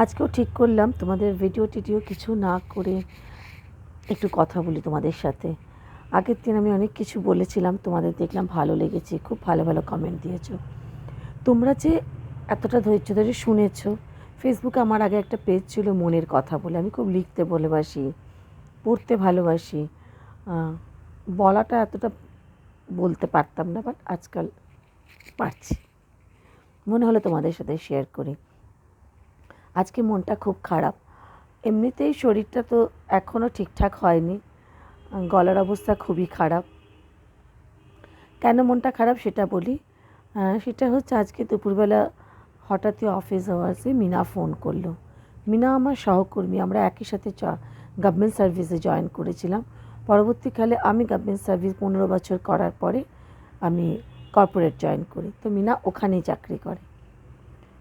আজকেও ঠিক করলাম তোমাদের ভিডিও টিডিও কিছু না করে একটু কথা বলি তোমাদের সাথে। আগের দিন আমি অনেক কিছু বলেছিলাম, তোমাদের দেখলাম ভালো লেগেছে, খুব ভালো ভালো কমেন্ট দিয়েছো। তোমরা যে এতটা ধৈর্য ধরে শুনেছো। ফেসবুকে আমার আগে একটা পেজ ছিল মনের কথা বলে, আমি খুব লিখতে ভালোবাসি, পড়তে ভালোবাসি, বলাটা এতটা বলতে পারতাম না, বাট আজকাল পারছি। মনে হলো তোমাদের সাথে শেয়ার করি। আজকে মনটা খুব খারাপ। এমনিতেই শরীরটা তো এখনও ঠিকঠাক হয়নি, গলার অবস্থা খুবই খারাপ। কেন মনটা খারাপ সেটা বলি। সেটা হচ্ছে আজকে দুপুরবেলা হঠাৎই অফিস আওয়ার্সে মিনা ফোন করলো। মিনা আমার সহকর্মী, আমরা একই সাথে গভর্নমেন্ট সার্ভিসে জয়েন করেছিলাম। পরবর্তীকালে আমি গভর্নমেন্ট সার্ভিস 15 বছর করার পরে আমি কর্পোরেট জয়েন করি, তো মিনা ওখানেই চাকরি করে।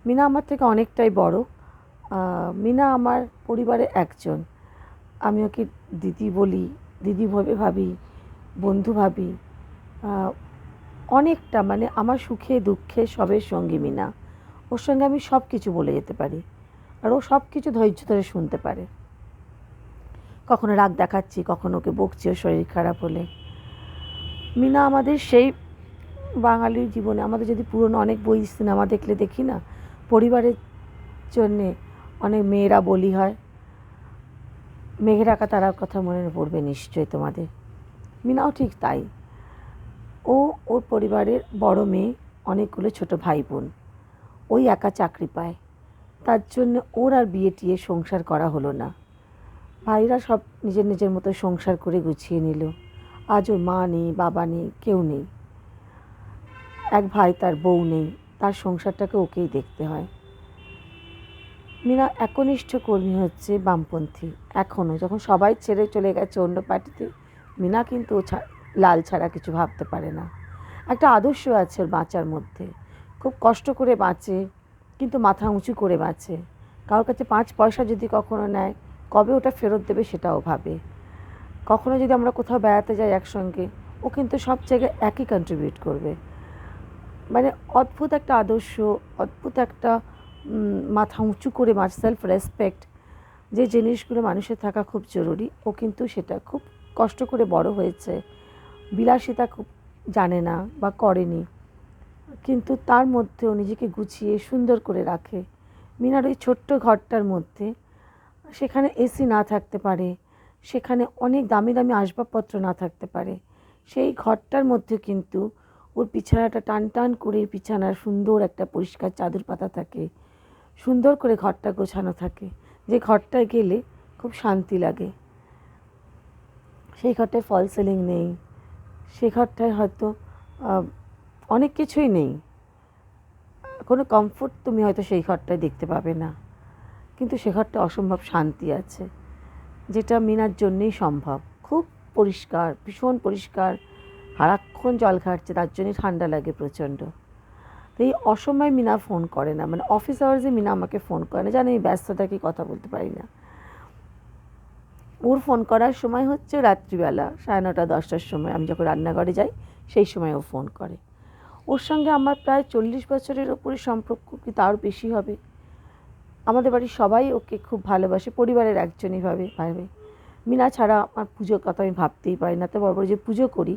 মিনা আমার থেকে অনেকটাই বড়। মিনা আমার পরিবারের একজন। আমি ওকে দিদি বলি, দিদি ভেবে ভাবি, বন্ধু ভাবি, অনেকটা, মানে আমার সুখে দুঃখে সবের সঙ্গী মিনা। ওর সঙ্গে আমি সব কিছু বলে যেতে পারি, আর ও সব কিছু ধৈর্য ধরে শুনতে পারে। কখনো রাগ দেখাচ্ছি, কখনো ওকে বকছি ওর শরীর খারাপ হলে। মিনা আমাদের সেই বাঙালির জীবনে, আমাদের যদি পুরনো অনেক বই সিনেমা দেখলে দেখি না, পরিবারের জন্যে অনেক মেয়েরা বলি হয়। মেঘের আঁকা তারার কথা মনে পড়বে নিশ্চয়ই তোমাদের। মিনাও ঠিক তাই। ওর পরিবারের বড় মেয়ে, অনেকগুলো ছোট ভাই বোন। ওই একা চাকরি পায়, তার জন্য ওর আর বিয়ে টিয়ে সংসার করা হলো না। ভাইরা সব নিজের নিজের মতো সংসার করে গুছিয়ে নিল। আজ ওর মা নেই, বাবা নেই, কেউ নেই। এক ভাই, তার বউ নেই, তার সংসারটাকে ওকেই দেখতে হয়। মিনা একনিষ্ঠ কর্মী হচ্ছে বামপন্থী এখনও, যখন সবাই ছেড়ে চলে গেছে অন্য পার্টিতে। মিনা কিন্তু লাল ছাড়া কিছু ভাবতে পারে না। একটা আদর্শ আছে ওর বাঁচার মধ্যে, খুব কষ্ট করে বাঁচে, কিন্তু মাথা উঁচু করে বাঁচে। কারোর কাছে 5 পয়সা যদি কখনো নেয়, কবে ওটা ফেরত দেবে সেটাও ভাবে। কখনো যদি আমরা কোথাও বেড়াতে যাই একসঙ্গে, ও কিন্তু সব জায়গায় একই কন্ট্রিবিউট করবে। মানে অদ্ভুত একটা আদর্শ, অদ্ভুত একটা মাথা উঁচু করে সেলফ রেসপেক্ট, যে জিনিসগুলো মানুষের থাকা খুব জরুরি। ও কিন্তু সেটা খুব কষ্ট করে বড় হয়েছে, বিলাসিতা খুব জানে না বা করেনি, কিন্তু তার মধ্যেও নিজেকে গুছিয়ে সুন্দর করে রাখে। মিনার ওই ছোট্ট ঘরটার মধ্যে, সেখানে এসি না থাকতে পারে, সেখানে অনেক দামি দামি আসবাবপত্র না থাকতে পারে, সেই ঘরটার মধ্যে কিন্তু ওর বিছানাটা টান টান করে, বিছানার সুন্দর একটা পরিষ্কার চাদর পাতা থাকে, সুন্দর করে ঘরটা গোছানো থাকে, যে ঘরটায় গেলে খুব শান্তি লাগে। সেই ঘরটায় ফল সিলিং নেই, সেই ঘরটায় হয়তো অনেক কিছুই নেই, কোনো কমফোর্ট তুমি হয়তো সেই ঘরটায় দেখতে পাবে না, কিন্তু সে ঘরটা অসম্ভব শান্তি আছে, যেটা মিনার জন্যেই সম্ভব। খুব পরিষ্কার, ভীষণ পরিষ্কার, সারাক্ষণ জল ঘাটছে, তার জন্যই ঠান্ডা লাগে প্রচণ্ড। তো এই অসময়ে মিনা ফোন করে না, মানে অফিস আওয়ার্সে মিনা আমাকে ফোন করে না, জানি আমি ব্যস্ত থাকি, কথা বলতে পারি না। ওর ফোন করার সময় হচ্ছে রাত্রিবেলা 9:30-10টার সময়, আমি যখন রান্নাঘরে যাই সেই সময় ও ফোন করে। ওর সঙ্গে আমার প্রায় 40 বছরের ওপরে সম্পর্ক, কি তার বেশি হবে। আমাদের বাড়ির সবাই ওকে খুব ভালোবাসে, পরিবারের একজনই ভাবে। মিনা ছাড়া আমার পুজোর কথা আমি ভাবতেই পারি না। তো বড় বড় যে পুজো করি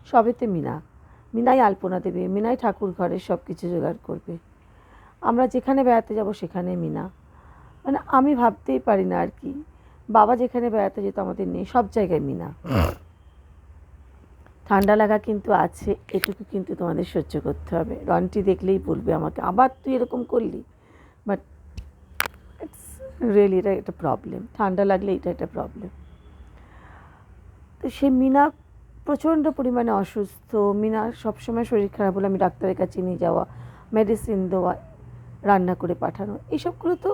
সবেতে মিনাই আলপনা দেবে, মিনাই ঠাকুর ঘরের সব কিছু জোগাড় করবে। আমরা যেখানে বেড়াতে যাব সেখানে মিনা, মানে আমি ভাবতেই পারি না আর কি। বাবা যেখানে বেড়াতে যেত আমাদের নেই, সব জায়গায় মিনা। ঠান্ডা লাগা কিন্তু আছে, এটুকু কিন্তু তোমাদের সহ্য করতে হবে। রন্টি দেখলেই বলবে আমাকে, আবার তুই এরকম করলি। বাট ইটস রিয়েলি, এটা একটা প্রবলেম, ঠান্ডা লাগলে এটা একটা প্রবলেম। তো সে মিনা প্রচণ্ড পরিমাণে অসুস্থ। মিনা সবসময় শরীর খারাপ হলে আমি ডাক্তারের কাছে নিয়ে যাওয়া, মেডিসিন দেওয়া, রান্না করে পাঠানো, এইসবগুলো তো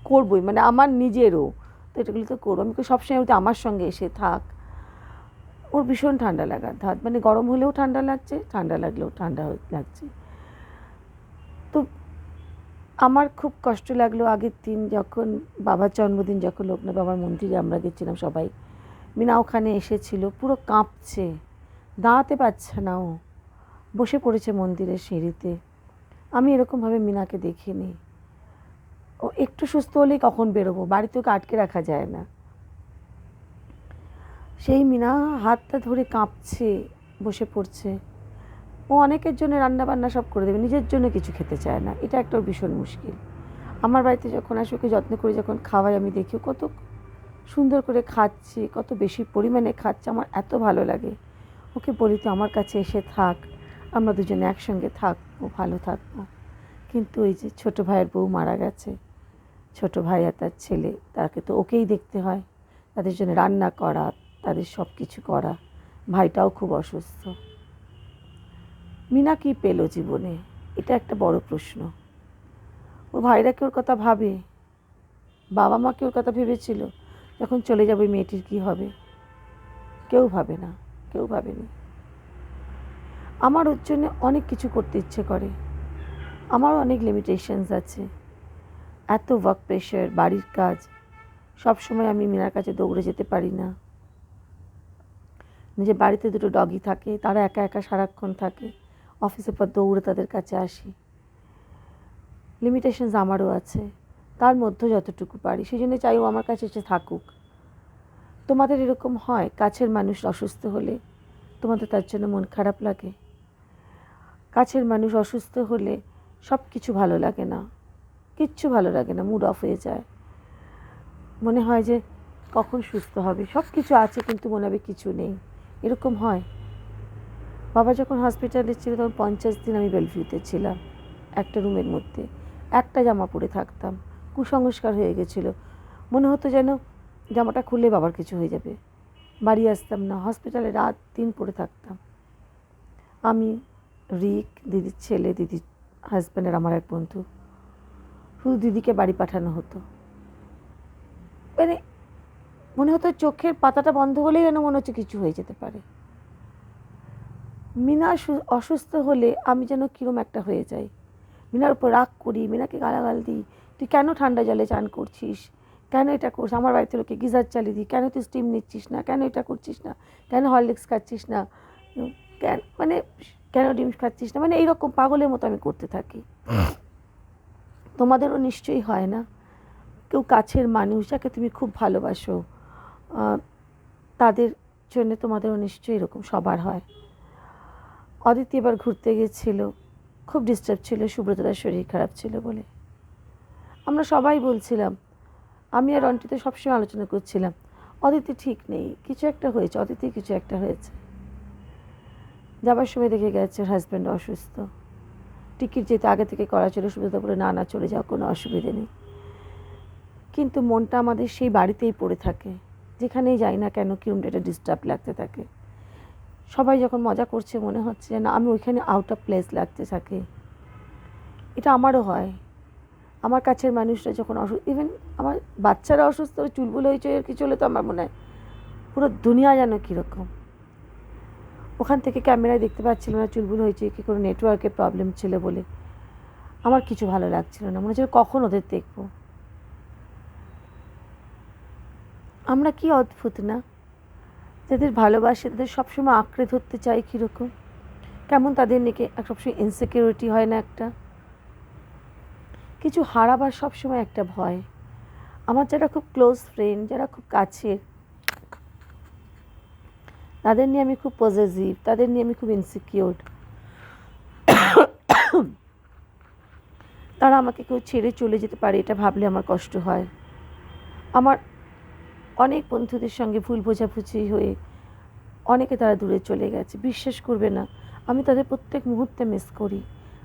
করবই, মানে আমার নিজেরও তো এটাগুলো তো করবো। আমি সবসময় বলতে আমার সঙ্গে এসে থাক। ওর ভীষণ ঠান্ডা লাগার ধাত, মানে গরম হলেও ঠান্ডা লাগছে, ঠান্ডা লাগলেও ঠান্ডা লাগছে। তো আমার খুব কষ্ট লাগলো আগের দিন, যখন বাবার জন্মদিন, যখন লোকনাথ বাবার মন্দিরে আমরা গেছিলাম সবাই, মিনা ওখানে এসেছিল, পুরো কাঁপছে, দাঁড়াতে পারছে না, ও বসে পড়েছে মন্দিরের সিঁড়িতে। আমি এরকমভাবে মিনাকে দেখিনি। ও একটু সুস্থ হলেই কখন বেরোবো, বাড়িতে ওকে আটকে রাখা যায় না। সেই মিনা হাতটা ধরে কাঁপছে, বসে পড়ছে। ও অনেকের জন্য রান্না বান্না সব করে দেবে, নিজের জন্য কিছু খেতে চায় না, এটা একটা ওর ভীষণ মুশকিল। আমার বাড়িতে যখন আসে ওকে যত্ন করে যখন খাওয়াই, আমি দেখি কত সুন্দর করে খাচ্ছে, কত বেশি পরিমাণে খাচ্ছে, আমার এত ভালো লাগে। ওকে বলি তো আমার কাছে এসে থাক, আমরা দুজনে একসঙ্গে থাকবো, ভালো থাকবো। কিন্তু ওই যে ছোটো ভাইয়ের বউ মারা গেছে, ছোটো ভাই আর তার ছেলে, তাকে তো ওকেই দেখতে হয়, তাদের জন্য রান্না করা, তাদের সব কিছু করা। ভাইটাও খুব অসুস্থ। মিনা কী পেল জীবনে, এটা একটা বড় প্রশ্ন। ওর ভাইরা কি ওর কথা ভাবে? বাবা মা কি ওর কথা ভেবেছিল যখন চলে যাবে মেয়েটির কী হবে? কেউ ভাবে না, কেউ ভাবেনি। আমার ওর জন্য অনেক কিছু করতে ইচ্ছে করে, আমারও অনেক লিমিটেশনস আছে। এত ওয়ার্ক প্রেশার, বাড়ির কাজ, সব সময় আমি মিনার কাছে দৌড়ে যেতে পারি না। নিজের বাড়িতে দুটো ডগি থাকে, তারা একা একা সারাক্ষণ থাকে, অফিসের পর দৌড়ে তাদের কাছে আসি। লিমিটেশনস আমারও আছে, তার মধ্যে যতটুকু পারি সেই জন্য চাই ও আমার কাছে এসে থাকুক। তোমাদের এরকম হয় কাছের মানুষ অসুস্থ হলে তোমাদের তার জন্য মন খারাপ লাগে? কাছের মানুষ অসুস্থ হলে সব কিছু ভালো লাগে না, কিচ্ছু ভালো লাগে না, মুড অফ হয়ে যায়। মনে হয় যে কখন সুস্থ হবে, সব কিছু আছে কিন্তু মনে হবে কিছু নেই, এরকম হয়। বাবা যখন হসপিটালে ছিল তখন 50 দিন আমি বেলভিউতে ছিলাম, একটা রুমের মধ্যে একটা জামা পরে থাকতাম। কুসংস্কার হয়ে গেছিলো, মনে হতো যেন জামাটা খুললে বাবার কিছু হয়ে যাবে। বাড়ি আসতাম না, হসপিটালে রাত দিন পরে থাকতাম। আমি, রিক, দিদির ছেলে, দিদির হাজব্যান্ডের আমার এক বন্ধু, শুধু দিদিকে বাড়ি পাঠানো হতো। মানে মনে হতো চোখের পাতাটা বন্ধ হলেই যেন মনে হচ্ছে কিছু হয়ে যেতে পারে। মিনা অসুস্থ হলে আমি যেন কীরকম একটা হয়ে যাই, মিনার উপর রাগ করি, মিনাকে গালাগাল দিই, তুই কেন ঠান্ডা জলে চান করছিস, কেন এটা করছিস, আমার বাড়িতে লোকে গিজার চালিয়ে দিই, কেন তুই স্টিম নিচ্ছিস না, কেন এটা করছিস না, কেন হরলিক্স খাচ্ছিস না, কেন মানে কেন ডিম খাচ্ছিস না, মানে এইরকম পাগলের মতো আমি করতে থাকি। তোমাদেরও নিশ্চয়ই হয় না? কেউ কাছের মানুষ যাকে তুমি খুব ভালোবাসো, তাদের জন্য তোমাদেরও নিশ্চয়ই এরকম সবার হয়। অদিতি এবার ঘুরতে গেছিল, খুব ডিস্টার্ব ছিল, সুব্রতদার শরীর খারাপ ছিল বলে। আমরা সবাই বলছিলাম, আমি আর অন্টিতে সবসময় আলোচনা করছিলাম, অদিতি ঠিক নেই, কিছু একটা হয়েছে, অদিতি কিছু একটা হয়েছে। যাবার সময় দেখে গেছে হাজব্যান্ড অসুস্থ, টিকিট যেতে আগে থেকে করা ছিল, সুব্রত বলে না না চলে যাও, কোনো অসুবিধে নেই। কিন্তু মনটা আমাদের সেই বাড়িতেই পড়ে থাকে, যেখানেই যাই না কেন কিরম একটা ডিস্টার্ব লাগতে থাকে। সবাই যখন মজা করছে মনে হচ্ছে না আমি ওইখানে আউট অফ প্লেস লাগতে থাকে। এটা আমারও হয়, আমার কাছের মানুষরা যখন ইভেন আমার বাচ্চারা অসুস্থ, চুলবুল হয়েছে আর কিছু হলে তো আমার মনে হয় পুরো দুনিয়া যেন কীরকম। ওখান থেকে ক্যামেরায় দেখতে পাচ্ছিল না চুলবুল হয়েছে কি, কোনো নেটওয়ার্কের প্রবলেম ছিল বলে আমার কিছু ভালো লাগছিল না, মনে হচ্ছে কখন ওদের দেখবো। আমরা কি অদ্ভুত না, যাদের ভালোবাসে তাদের সবসময় আঁকড়ে ধরতে চাই কীরকম, কেমন তাদের নিয়ে সবসময় ইনসিকিউরিটি হয় না একটা, কিছু হারাবার সবসময় একটা ভয়। আমার যারা খুব ক্লোজ ফ্রেন্ড, যারা খুব কাছের, তাদের নিয়ে আমি খুব পজেসিভ, তাদের নিয়ে আমি খুব ইনসিকিউর। তারা আমাকে কেউ ছেড়ে চলে যেতে পারে এটা ভাবলে আমার কষ্ট হয়। আমার অনেক বন্ধুদের সঙ্গে ভুল বোঝাবুঝি হয়ে অনেকে তারা দূরে চলে গেছে, বিশ্বাস করবে না, আমি তাদের প্রত্যেক মুহূর্তে মিস করি।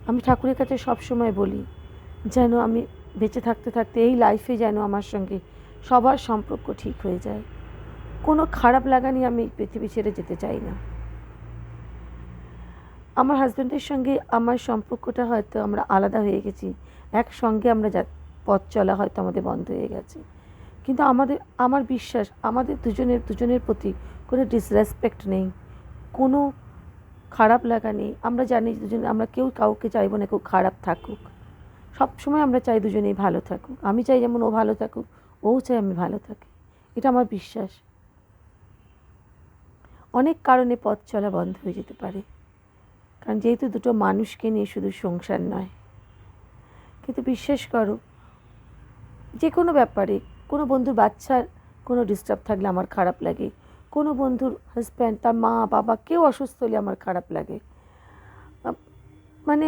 আমি ঠাকুরের কাছে সবসময় বলি যেন আমি বেঁচে থাকতে থাকতে এই লাইফে যেন আমার সঙ্গে সবার সম্পর্ক ঠিক হয়ে যায়, কোনো খারাপ লাগা নিয়ে আমি পৃথিবী ছেড়ে যেতে চাই না। আমার হাজব্যান্ডের সঙ্গে আমার সম্পর্কটা হয়তো আমরা আলাদা হয়ে গেছি, একসঙ্গে আমরা পথ চলা হয়তো আমাদের বন্ধ হয়ে গেছে, কিন্তু আমার বিশ্বাস আমাদের দুজনের প্রতি কোনো ডিসরেসপেক্ট নেই, কোনো খারাপ লাগা নেই। আমরা জানি দুজনে, আমরা কেউ কাউকে চাইবো না কেউ খারাপ থাকুক, সবসময় আমরা চাই দুজনেই ভালো থাকুক। আমি চাই যেমন ও ভালো থাকুক, ও চাই আমি ভালো থাকি, এটা আমার বিশ্বাস। অনেক কারণে পথ চলা বন্ধ হয়ে যেতে পারে, কারণ যেহেতু দুটো মানুষকে নিয়ে শুধু সংসার নয়। কিন্তু বিশ্বাস করো, যে কোনো ব্যাপারে, কোনো বন্ধুর বাচ্চার কোনো ডিস্টার্ব থাকলে আমার খারাপ লাগে, কোনো বন্ধুর হাজব্যান্ড, তার মা বাবা কেউ অসুস্থ হলে আমার খারাপ লাগে। মানে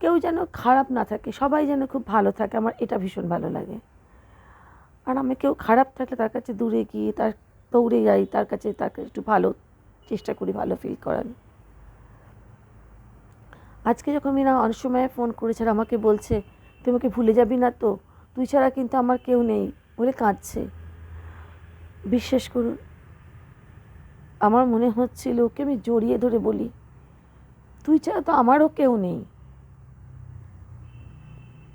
কেউ যেন খারাপ না থাকে, সবাই যেন খুব ভালো থাকে, আমার এটা ভীষণ ভালো লাগে। আর আমি কেউ খারাপ থাকলে তার কাছে দূরে গিয়ে দৌড়ে যাই, তার কাছে একটু ভালো চেষ্টা করি, ভালো ফিল করার। আজকে যখন মিনা অনেক সময় ফোন করেছে আর আমাকে বলছে তুই আমাকে ভুলে যাবি না তো, তুই ছাড়া কিন্তু আমার কেউ নেই বলে কাঁদছে, বিশ্বাস করুন আমার মনে হচ্ছিল ওকে আমি জড়িয়ে ধরে বলি তুই ছাড়া তো আমারও কেউ নেই,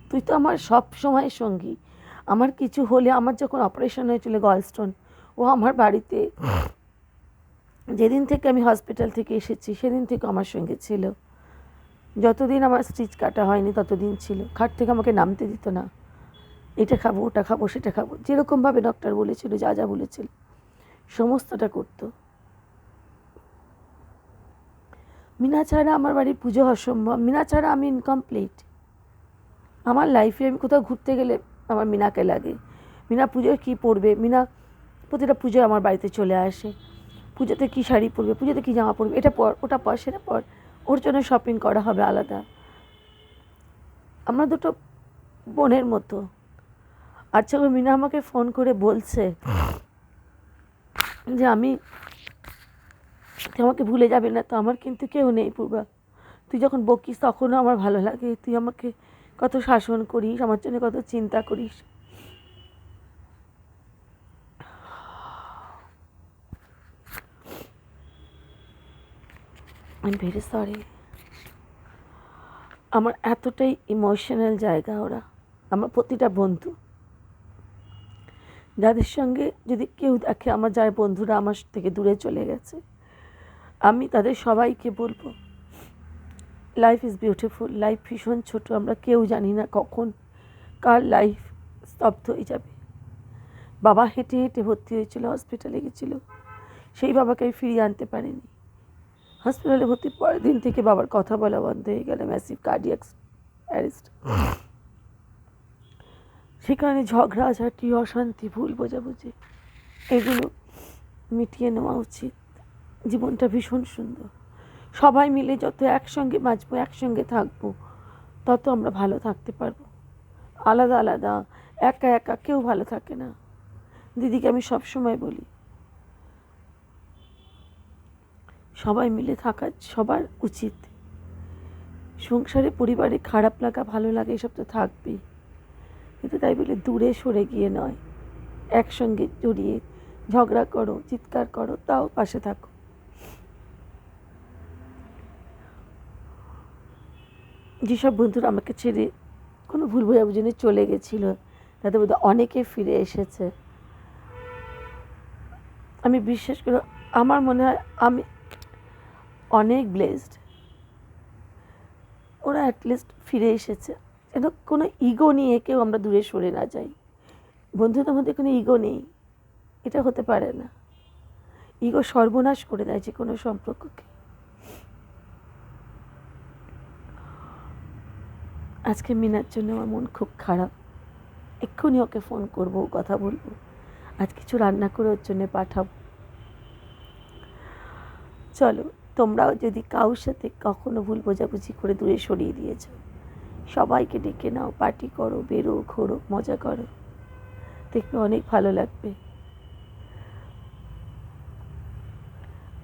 তুই তো আমার সব সময় সঙ্গী। আমার কিছু হলে, আমার যখন অপারেশন হয়েছিল গলস্টোন, ও আমার বাড়িতে যেদিন থেকে আমি হসপিটাল থেকে এসেছি সেদিন থেকে আমার সঙ্গে ছিল। যতদিন আমার স্টিচ কাটা হয়নি ততদিন ছিল। খাট থেকে আমাকে নামতে দিত না, এটা খাবো ওটা খাবো সেটা খাবো, যেরকমভাবে ডক্টর বলেছিল, যা যা বলেছিল সমস্তটা করতো। মিনা ছাড়া আমার বাড়ির পুজো অসম্ভব, মিনা ছাড়া আমি ইনকমপ্লিট। আমার লাইফে আমি কোথাও ঘুরতে গেলে আমার মিনাকে লাগে। মিনা পুজোয় কী পরবে, মিনা প্রতিটা পুজোয় আমার বাড়িতে চলে আসে, পুজোতে কী শাড়ি পরবে, পুজোতে কী জামা পরবে, এটা পর ওটা পর সেটা পর, ওর জন্য শপিং করা হবে আলাদা। আমরা দুটো বোনের মতো। আচ্ছা মিনা আমাকে ফোন করে বলছে যে তুই আমাকে ভুলে যাবে না তো, আমার কিন্তু কেউ নেই পূর্বা, তুই যখন বকিস তখনও আমার ভালো লাগে, তুই আমাকে কত শাসন করিস, আমার জন্য কত চিন্তা করিস। I am very sorry. আমার এতটাই ইমোশনাল জায়গা ওরা, আমার প্রতিটা বন্ধু, যাদের সঙ্গে যদি কেউ দেখে আমার যার বন্ধুরা আমার থেকে দূরে চলে গেছে, আমি তাদের সবাইকে বলবো লাইফ ইজ বিউটিফুল, লাইফ ভীষণ ছোট, আমরা কেউ জানি না কখন কার লাইফ স্তব্ধ হয়ে যাবে। বাবা হেঁটে হেঁটে ভর্তি হয়েছিল, হসপিটালে গেছিলো, সেই বাবাকে আমি ফিরিয়ে আনতে পারিনি। হসপিটালে ভর্তির পরের দিন থেকে বাবার কথা বলা বন্ধ হয়ে গেল, ম্যাসিভ কার্ডিয়াক অ্যারেস্ট। সেখানে ঝগড়াঝাটি, অশান্তি, ভুল বোঝাবুঝি, এগুলো মিটিয়ে নেওয়া উচিত। জীবনটা ভীষণ সুন্দর, সবাই মিলে যত একসঙ্গে বাঁচবো, একসঙ্গে থাকবো, তত আমরা ভালো থাকতে পারবো। আলাদা আলাদা, একা একা কেউ ভালো থাকে না। দিদিকে আমি সবসময় বলি সবাই মিলে থাকা সবার উচিত। সংসারে পরিবারে খারাপ লাগা ভালো লাগে এসব তো থাকবেই, কিন্তু তাই বলে দূরে সরে গিয়ে নয়, একসঙ্গে জড়িয়ে ঝগড়া করো, চিৎকার করো, তাও পাশে থাকো। যেসব বন্ধুরা আমাকে ছেড়ে কোনো ভুল বোঝাবুঝি নিয়ে চলে গেছিলো, তাদের মধ্যে অনেকে ফিরে এসেছে। আমি বিশ্বাস করি, আমার মনে হয় আমি অনেক ব্লেসড, ওরা অ্যাটলিস্ট ফিরে এসেছে। যেন কোনো ইগো নিয়ে কেউ আমরা দূরে সরে না যাই। বন্ধুদের মধ্যে কোনো ইগো নেই, এটা হতে পারে না। ইগো সর্বনাশ করে দেয় যে কোনো সম্পর্ককে। আজকে মিনার জন্য আমার মন খুব খারাপ, এক্ষুনি ওকে ফোন করবো, কথা বলবো, আজ কিছু রান্না করে ওর জন্য পাঠাবো। চলো, তোমরাও যদি কারোর সাথে কখনো ভুল বোঝাবুঝি করে দূরে সরিয়ে দিয়েছ, সবাইকে ডেকে নাও, পার্টি করো, বেরো, ঘোরো, মজা করো, দেখবে অনেক ভালো লাগবে।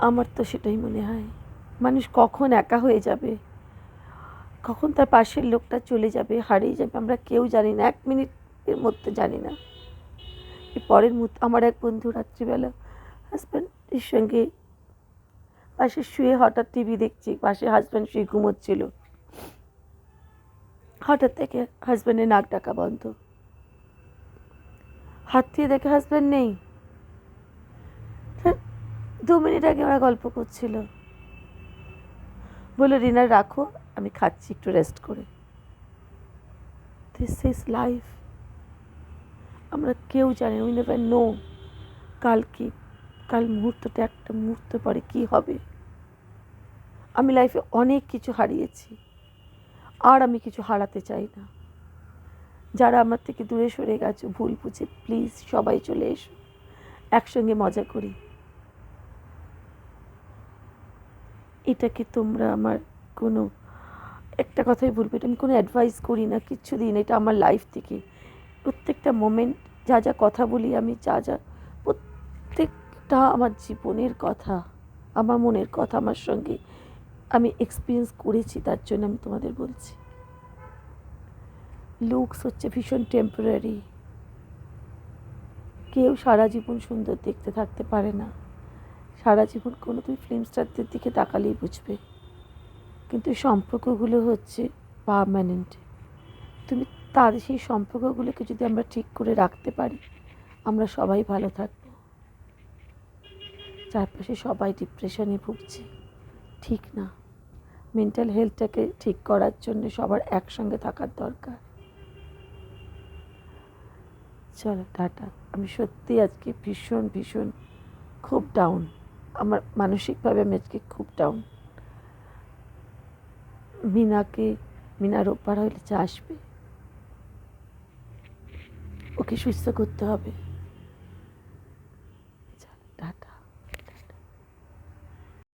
আমার তো সেটাই মনে হয়। মানুষ কখন একা হয়ে যাবে, কখন তার পাশের লোকটা চলে যাবে, হারিয়ে যাবে, আমরা কেউ জানি না, 1 মিনিটের মধ্যে জানি না। এই পরের মুহূর্তে আমার এক বন্ধু রাত্রিবেলা হাজব্যান্ডের সঙ্গে পাশে শুয়ে হঠাৎ টিভি দেখছি, পাশে হাজব্যান্ড শুয়ে ঘুমোচ্ছিল, হঠাৎ থেকে হাজব্যান্ডের নাক ডাকা বন্ধ, হাত দিয়ে দেখে হাজব্যান্ড নেই। 2 মিনিট আগে ওরা গল্প করছিল, বললো ডিনার রাখো, আমি খাচ্ছি একটু রেস্ট করে। This is life. আমরা কেউ জানি, উই নেভার নো কাল মুহূর্তটা একটা মুহূর্ত পরে কী হবে। আমি লাইফে অনেক কিছু হারিয়েছি, আর আমি কিছু হারাতে চাই না। যারা আমার থেকে দূরে সরে গেছো ভুল বুঝে, প্লিজ সবাই চলে এসো, একসঙ্গে মজা করি। এটাকে তোমরা আমার কোনো একটা কথাই বলবো, এটা আমি কোনো অ্যাডভাইস করি না, কিচ্ছু দিই না, এটা আমার লাইফ থেকে প্রত্যেকটা মোমেন্ট, যা যা কথা বলি আমি, যা যা প্রত্যেকটা আমার জীবনের কথা, আমার মনের কথা, আমার সঙ্গে আমি এক্সপিরিয়েন্স করেছি, তার জন্য আমি তোমাদের বলছি। লুকস হচ্ছে ভীষণ টেম্পোরারি, কেউ সারা জীবন সুন্দর দেখতে থাকতে পারে না, সারা জীবন কোনো তুমি ফিল্ম স্টারদের দিকে তাকালেই বুঝবে, কিন্তু সম্পর্কগুলো হচ্ছে পার্মানেন্ট। তুমি তাদের সেই সম্পর্কগুলোকে যদি আমরা ঠিক করে রাখতে পারি, আমরা সবাই ভালো থাকবো। চারপাশে সবাই ডিপ্রেশনে ভুগছে, ঠিক না। মেন্টাল হেলথটাকে ঠিক করার জন্য সবার একসঙ্গে থাকার দরকার। চলো টাটা। আমি সত্যি আজকে ভীষণ ভীষণ খুব ডাউন, আমার মানসিকভাবে আমি আজকে খুব ডাউন। মিনা রোববার হলে আসবে, ওকে সুস্থ করতে হবে।